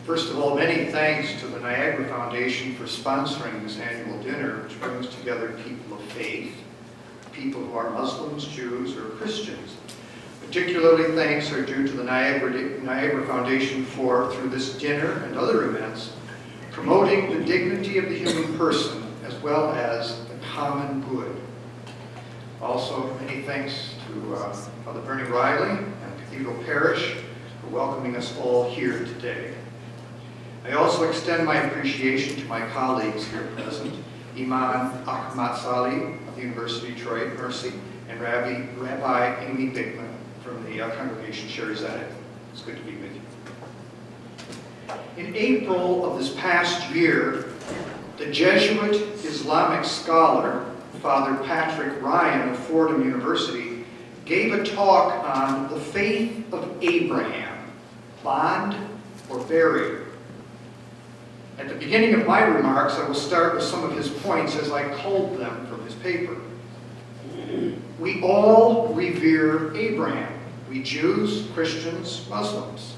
First of all, many thanks to the Niagara Foundation for sponsoring this annual dinner, which brings together people of faith, people who are Muslims, Jews, or Christians. Particularly thanks are due to the Niagara Foundation for, through this dinner and other events, promoting the dignity of the human person as well as the common good. Also, many thanks to Father Bernie Riley and Cathedral Parish for welcoming us all here today. I also extend my appreciation to my colleagues here present, Imam Achmat Salie of the University of Detroit, Mercy, and Rabbi Amy Bigman from the congregation Shaarey Zedek. It's good to be with you. In April of this past year, the Jesuit Islamic scholar, Father Patrick Ryan of Fordham University, gave a talk on the faith of Abraham, bond or barrier. At the beginning of my remarks, I will start with some of his points as I culled them from his paper. We all revere Abraham. We Jews, Christians, Muslims.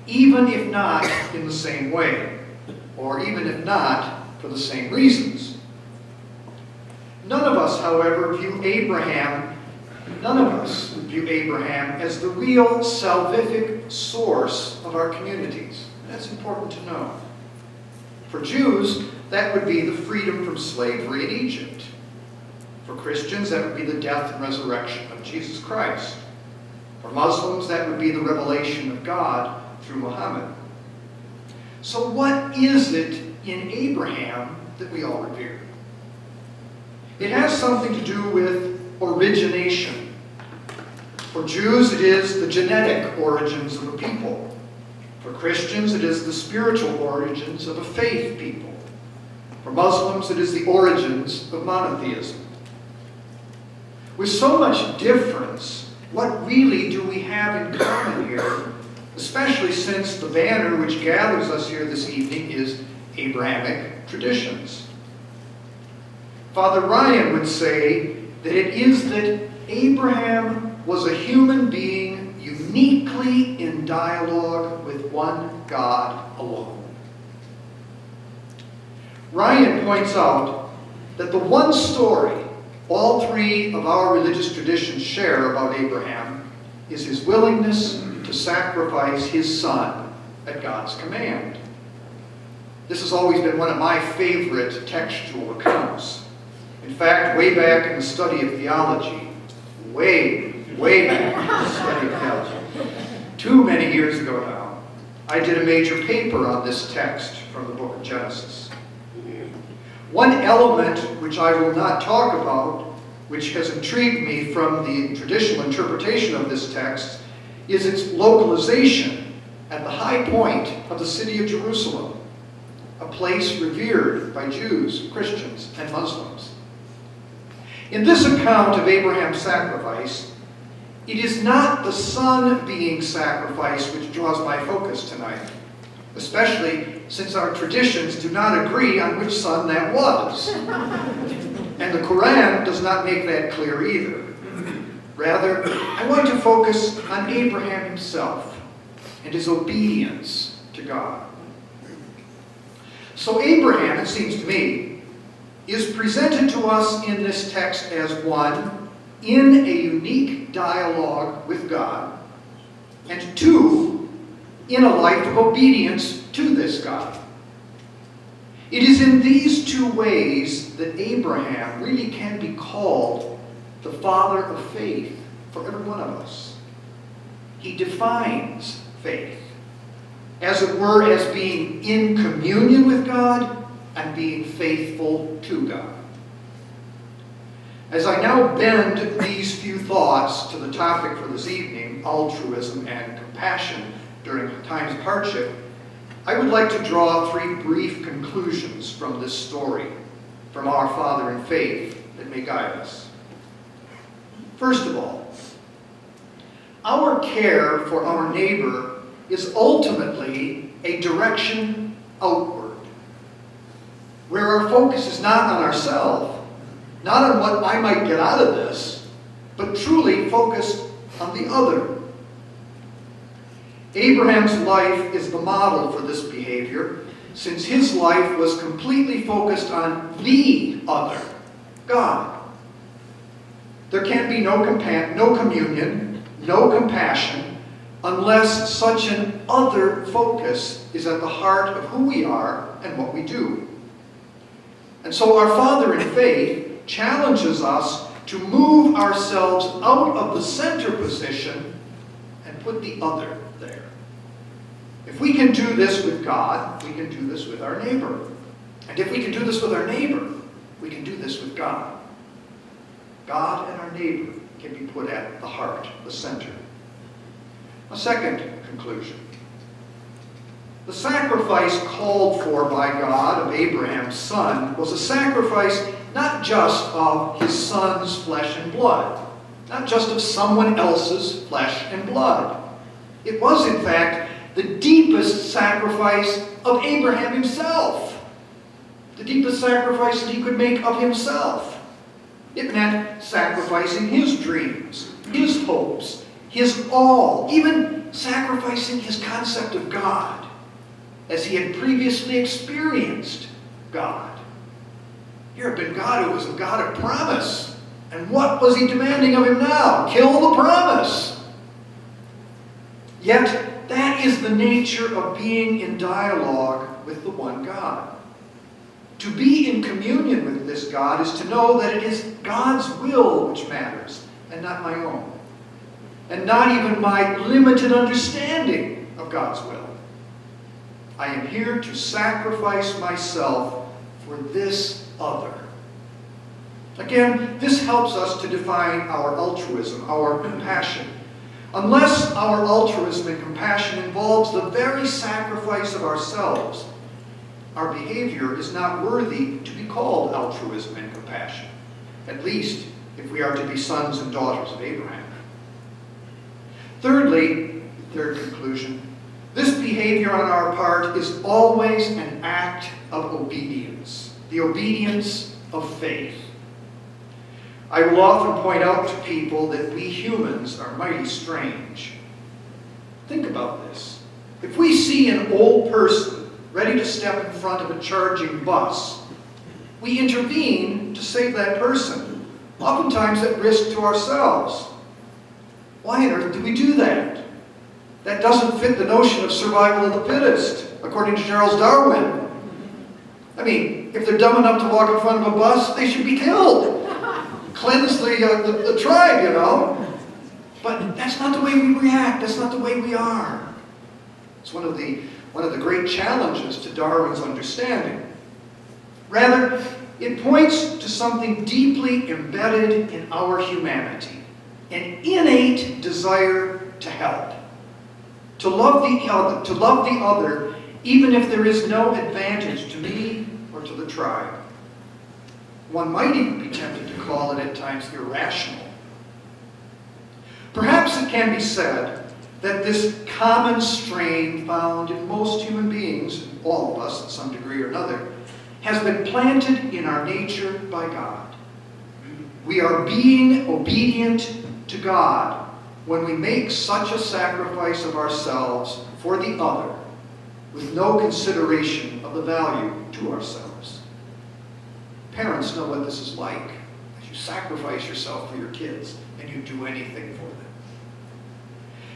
Even if not in the same way, or even if not for the same reasons. None of us, however, view Abraham as the real salvific source of our communities. That's important to know. For Jews, that would be the freedom from slavery in Egypt. For Christians, that would be the death and resurrection of Jesus Christ. For Muslims, that would be the revelation of God through Muhammad. So what is it in Abraham that we all revere? It has something to do with origination. For Jews, it is the genetic origins of a people. For Christians, it is the spiritual origins of a faith people. For Muslims, it is the origins of monotheism. With so much difference, what really do we have in common here, especially since the banner which gathers us here this evening is Abrahamic traditions? Father Ryan would say that it is that Abraham was a human being uniquely in dialogue with one God alone. Ryan points out that the one story all three of our religious traditions share about Abraham is his willingness to sacrifice his son at God's command. This has always been one of my favorite textual accounts. In fact, way back in the study of theology, way back in the study of theology, too many years ago now, I did a major paper on this text from the book of Genesis. One element which I will not talk about, which has intrigued me from the traditional interpretation of this text, is its localization at the high point of the city of Jerusalem, a place revered by Jews, Christians, and Muslims. In this account of Abraham's sacrifice, it is not the son being sacrificed which draws my focus tonight, especially since our traditions do not agree on which son that was. And the Quran does not make that clear either. Rather, I want to focus on Abraham himself and his obedience to God. So Abraham, it seems to me, is presented to us in this text as one in a unique dialogue with God, and two, in a life of obedience to this God. It is in these two ways that Abraham really can be called the father of faith for every one of us. He defines faith, as it were, as being in communion with God and being faithful to God. As I now bend these few thoughts to the topic for this evening, altruism and compassion during times of hardship, I would like to draw three brief conclusions from this story, from our Father in faith, that may guide us. First of all, our care for our neighbor is ultimately a direction outward, where our focus is not on ourselves, not on what I might get out of this, but truly focused on the other. Abraham's life is the model for this behavior, since his life was completely focused on the other, God. There can be no communion, no compassion, unless such an other focus is at the heart of who we are and what we do. And so our Father in faith challenges us to move ourselves out of the center position and put the other there. If we can do this with God, we can do this with our neighbor. And if we can do this with our neighbor, we can do this with God. God and our neighbor can be put at the heart, the center. A second conclusion. The sacrifice called for by God of Abraham's son was a sacrifice not just of his son's flesh and blood, not just of someone else's flesh and blood. It was, in fact, the deepest sacrifice of Abraham himself. The deepest sacrifice that he could make of himself. It meant sacrificing his dreams, his hopes, his all, even sacrificing his concept of God, as he had previously experienced God. Here had been God who was a God of promise. And what was he demanding of him now? Kill the promise. Yet, that is the nature of being in dialogue with the one God. To be in communion with this God is to know that it is God's will which matters, and not my own. And not even my limited understanding of God's will. I am here to sacrifice myself for this other. Again, this helps us to define our altruism, our compassion. Unless our altruism and compassion involves the very sacrifice of ourselves, our behavior is not worthy to be called altruism and compassion, at least if we are to be sons and daughters of Abraham. Thirdly, third conclusion, this behavior on our part is always an act of obedience, the obedience of faith. I will often point out to people that we humans are mighty strange. Think about this. If we see an old person ready to step in front of a charging bus, we intervene to save that person, oftentimes at risk to ourselves. Why on earth do we do that? That doesn't fit the notion of survival of the fittest, according to Charles Darwin. I mean, if they're dumb enough to walk in front of a bus, they should be killed. Cleanse the tribe, you know. But that's not the way we react. That's not the way we are. It's one of the great challenges to Darwin's understanding. Rather, it points to something deeply embedded in our humanity, an innate desire to help, to love the other, even if there is no advantage to me or to the tribe. One might even be tempted to call it at times irrational. Perhaps it can be said that this common strain found in most human beings, all of us to some degree or another, has been planted in our nature by God. We are being obedient to God when we make such a sacrifice of ourselves for the other with no consideration of the value to ourselves. Parents know what this is like. As you sacrifice yourself for your kids and you do anything for them.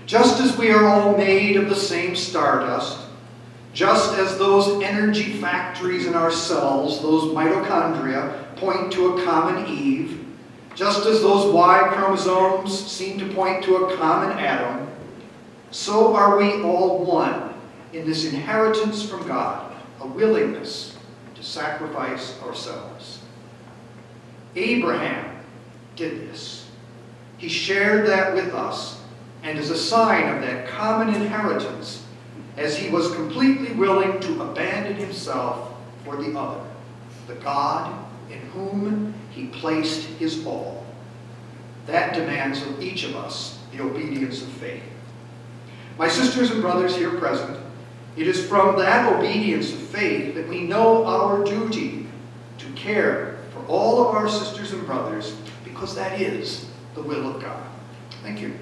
Just as we are all made of the same stardust, just as those energy factories in our cells, those mitochondria, point to a common Eve, just as those Y chromosomes seem to point to a common Adam, so are we all one in this inheritance from God, a willingness to sacrifice ourselves. Abraham did this. He shared that with us, and as a sign of that common inheritance, as he was completely willing to abandon himself for the other, the God in whom he placed his all. That demands of each of us the obedience of faith. My sisters and brothers here present, it is from that obedience of faith that we know our duty to care for all of our sisters and brothers, because that is the will of God. Thank you.